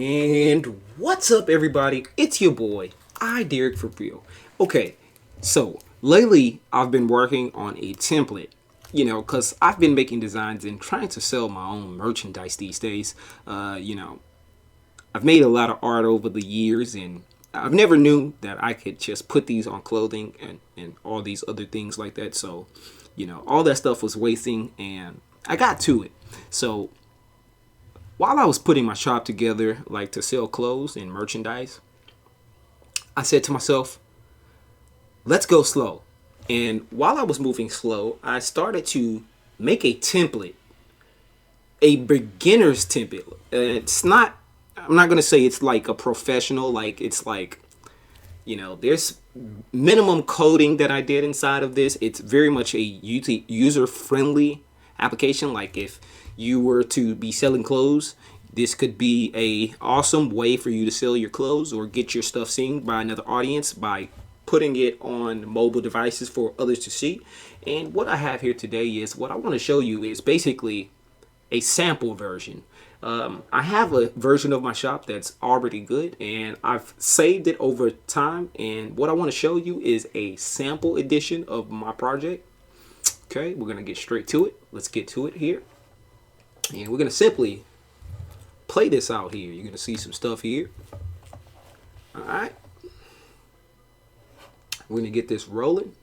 And what's up, everybody? It's your boy, iDerek4Real. Okay, so lately I've been working on a template, because I've been making designs and trying to sell my own merchandise these days. I've made a lot of art over the years, and I've never knew that I could just put these on clothing and all these other things like that. So, all that stuff was wasting, and I got to it. So, while I was putting my shop together, like to sell clothes and merchandise, I said to myself, let's go slow. And while I was moving slow, I started to make a template, a beginner's template. It's not, I'm not going to say it's like a professional, like it's like, there's minimum coding that I did inside of this. It's very much a user-friendly application. Like if you were to be selling clothes, this could be a awesome way for you to sell your clothes or get your stuff seen by another audience by putting it on mobile devices for others to see. And what I have here today is what I want to show you is basically a sample version. I have a version of my shop that's already good, and I've saved it over time, and what I want to show you is a sample edition of my project. Okay, we're gonna get straight to it. Let's get to it here, and we're gonna simply play this out here. You're gonna see some stuff here. All right, we're gonna get this rolling.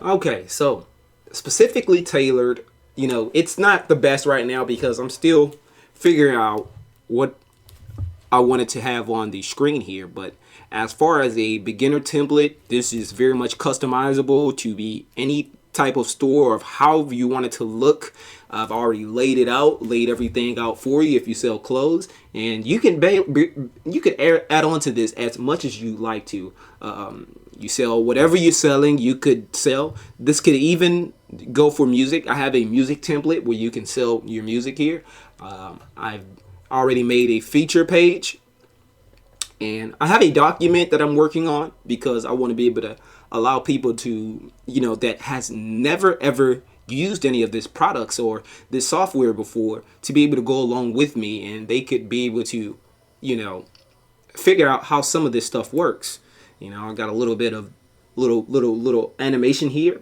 Okay, so specifically tailored, it's not the best right now because I'm still figuring out what I wanted to have on the screen here. But as far as a beginner template, this is very much customizable to be any type of store of however you want it to look. I've already laid it out, laid everything out for you if you sell clothes, and you can add on to this as much as you like to. You sell whatever you're selling, you could sell. This could even go for music. I have a music template where you can sell your music here. I've already made a feature page, and I have a document that I'm working on because I want to be able to allow people to, that has never ever used any of these products or this software before to be able to go along with me, and they could be able to, figure out how some of this stuff works. I got a little bit of little animation here,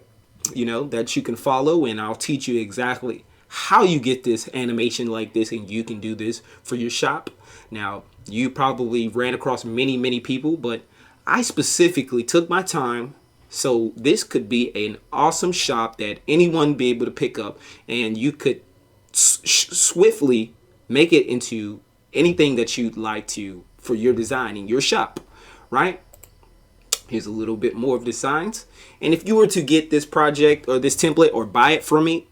that you can follow, and I'll teach you exactly how you get this animation like this, and you can do this for your shop. Now, you probably ran across many people, but I specifically took my time so this could be an awesome shop that anyone be able to pick up, and you could swiftly make it into anything that you'd like to for your design in your shop, right? Here's a little bit more of designs. And if you were to get this project or this template or buy it from me,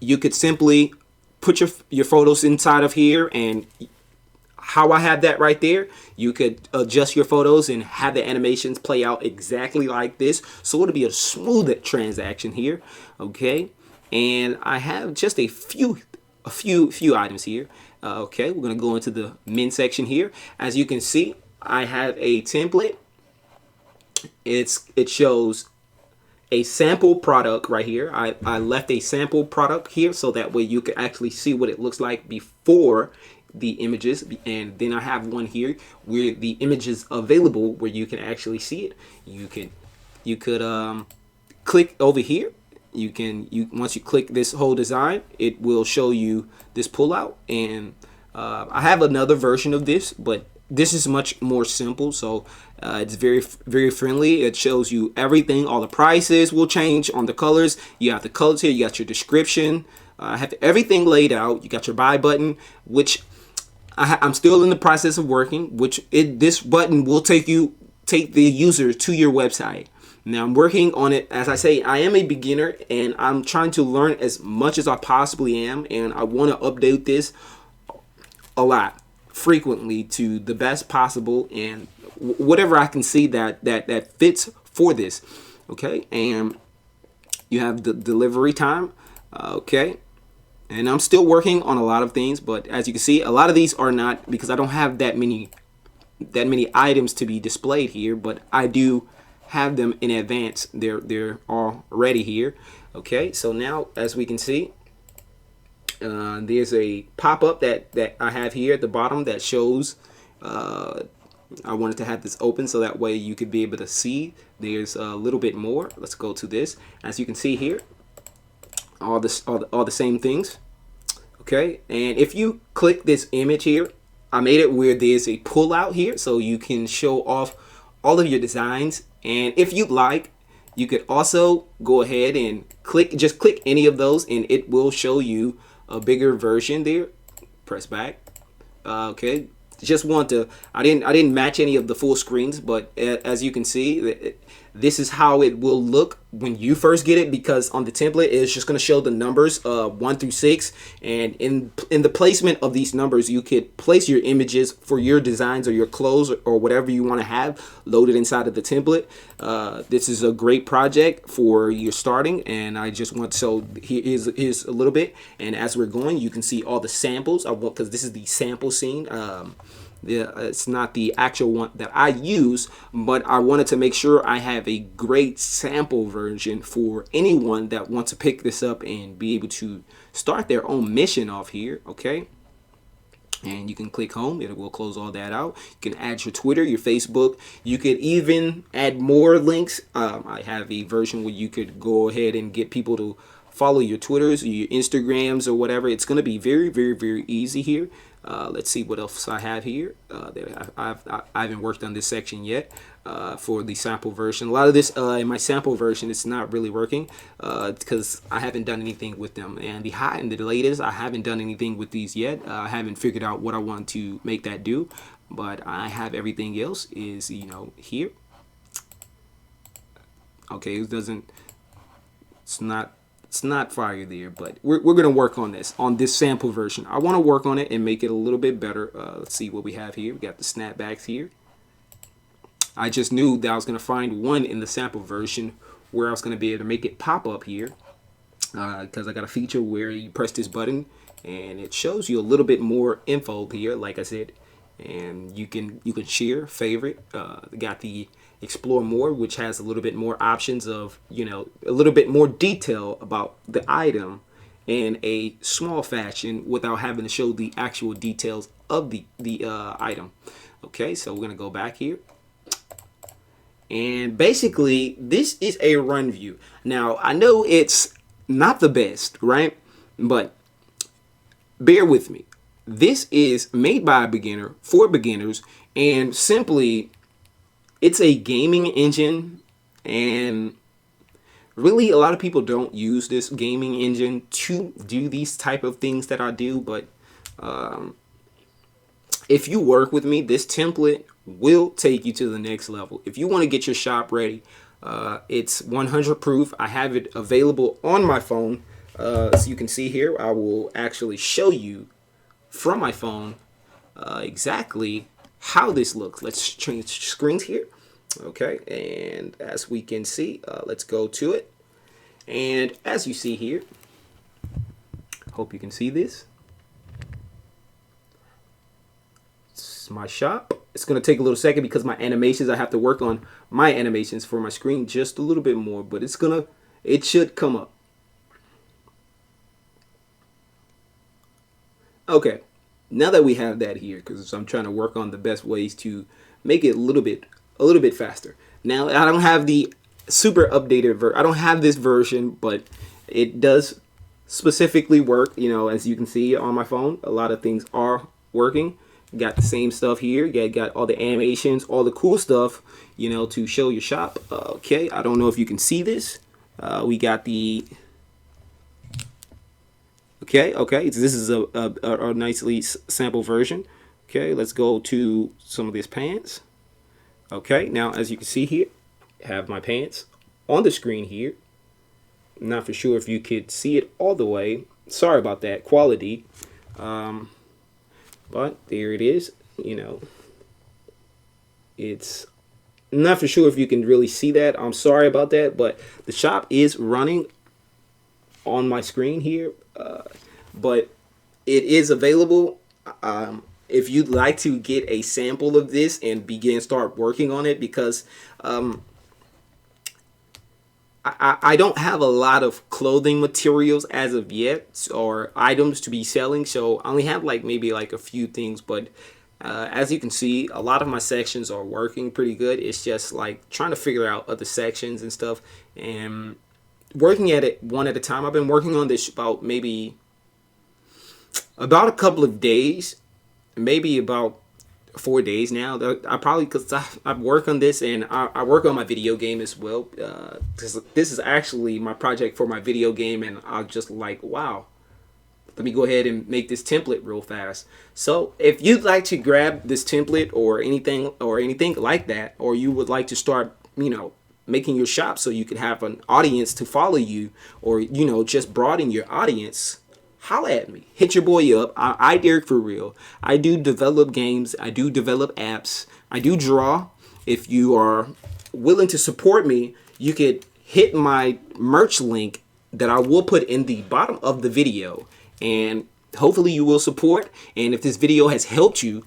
you could simply put your photos inside of here, and how I have that right there, you could adjust your photos and have the animations play out exactly like this. So it'll be a smooth transaction here, okay? And I have just a few items here. Okay, we're gonna go into the men section here. As you can see, I have a template. It shows a sample product right here. I left a sample product here so that way you can actually see what it looks like before the images, and then I have one here where the image is available where you can actually see it. You could click over here. Once you click this whole design, it will show you this pullout, and I have another version of this, but this is much more simple, so it's very friendly. It shows you everything. All the prices will change on the colors. You have the colors here. You got your description. I have everything laid out. You got your buy button, which I'm still in the process of working. This button will take the user to your website. Now I'm working on it. As I say, I am a beginner, and I'm trying to learn as much as I possibly am, and I want to update this a lot, frequently, to the best possible, and whatever I can see that fits for this. Okay, and you have the delivery time. Okay, and I'm still working on a lot of things, but as you can see, a lot of these are not, because I don't have that many items to be displayed here, but I do have them in advance. They're already here. Okay, so now as we can see, There's a pop-up that I have here at the bottom that shows I wanted to have this open so that way you could be able to see. There's a little bit more. Let's go to this. As you can see here, all the same things. Okay, and if you click this image here, I made it where there's a pull out here so you can show off all of your designs. And if you'd like, you could also go ahead and just click any of those and it will show you a bigger version there. Press back. Okay, just want to, I didn't match any of the full screens, but as you can see, this is how it will look when you first get it, because on the template it's just going to show the numbers 1 through 6, and in the placement of these numbers you could place your images for your designs or your clothes or whatever you want to have loaded inside of the template. This is a great project for your starting, and I just want, so here's a little bit, and as we're going you can see all the samples. I want, because this is the sample scene. It's not the actual one that I use, but I wanted to make sure I have a great sample version for anyone that wants to pick this up and be able to start their own mission off here. Okay, and you can click home. It will close all that out. You can add your Twitter, your Facebook. You could even add more links. I have a version where you could go ahead and get people to follow your Twitters or your Instagrams or whatever. It's going to be very, very, very easy here. Let's see what else I have here. I haven't worked on this section yet for the sample version. A lot of this in my sample version, it's not really working because I haven't done anything with them. And the high and the latest, I haven't done anything with these yet. I haven't figured out what I want to make that do, but I have everything else is, you know, here. Okay, it's not fire there, but we're going to work on this sample version. I want to work on it and make it a little bit better. Let's see what we have here. We got the snapbacks here. I just knew that I was going to find one in the sample version where I was going to be able to make it pop up here, because I got a feature where you press this button and it shows you a little bit more info here, like I said, and you can share, favorite. Got the explore more, which has a little bit more options of, you know, a little bit more detail about the item in a small fashion without having to show the actual details of the item. Okay, so we're gonna go back here, and basically this is a run view. Now I know it's not the best, right, but bear with me. This is made by a beginner for beginners, and simply it's a gaming engine, and really a lot of people don't use this gaming engine to do these type of things that I do, but if you work with me, this template will take you to the next level. If you want to get your shop ready, it's 100 proof. I have it available on my phone, so you can see here. I will actually show you from my phone exactly how this looks. Let's change screens here. Okay, and as we can see, let's go to it, and as you see here, hope you can see this. It's my shop. It's gonna take a little second because my animations, I have to work on my animations for my screen just a little bit more, but it should come up. Okay, now that we have that here, because I'm trying to work on the best ways to make it a little bit faster. Now I don't have the super updated I don't have this version, but it does specifically work. You know, as you can see on my phone, a lot of things are working. Got the same stuff here. Got all the animations, all the cool stuff, you know, to show your shop. Okay, I don't know if you can see this. We got the okay, this is a nicely sample version. Okay, let's go to some of these pants. Okay, now as you can see here, I have my pants on the screen here. Not for sure if you could see it all the way. Sorry about that quality. But there it is. You know, it's not for sure if you can really see that. I'm sorry about that, but the shop is running on my screen here. But it is available. If you'd like to get a sample of this and start working on it, because I don't have a lot of clothing materials as of yet, or items to be selling, so I only have like maybe like a few things. But as you can see, a lot of my sections are working pretty good. It's just like trying to figure out other sections and stuff, and working at it one at a time. I've been working on this about a couple of days, maybe about 4 days now. I probably, because I work on this, and I work on my video game as well. This is actually my project for my video game, and I'm just like, wow, let me go ahead and make this template real fast. So if you'd like to grab this template or anything like that, or you would like to start, making your shop so you could have an audience to follow you, or just broaden your audience, holla at me. Hit your boy up. iDerek4Real. I do develop games. I do develop apps. I do draw. If you are willing to support me, you could hit my merch link that I will put in the bottom of the video. And hopefully you will support. And if this video has helped you,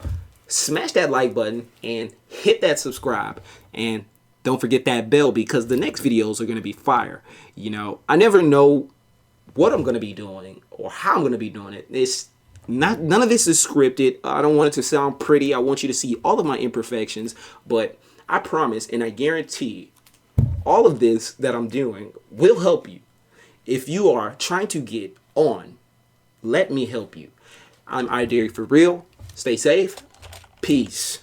smash that like button and hit that subscribe. And don't forget that bell, because the next videos are going to be fire. I never know what I'm going to be doing or how I'm going to be doing it. None of this is scripted. I don't want it to sound pretty. I want you to see all of my imperfections, but I promise and I guarantee all of this that I'm doing will help you. If you are trying to get on, let me help you. I'm iDerek4Real. Stay safe. Peace.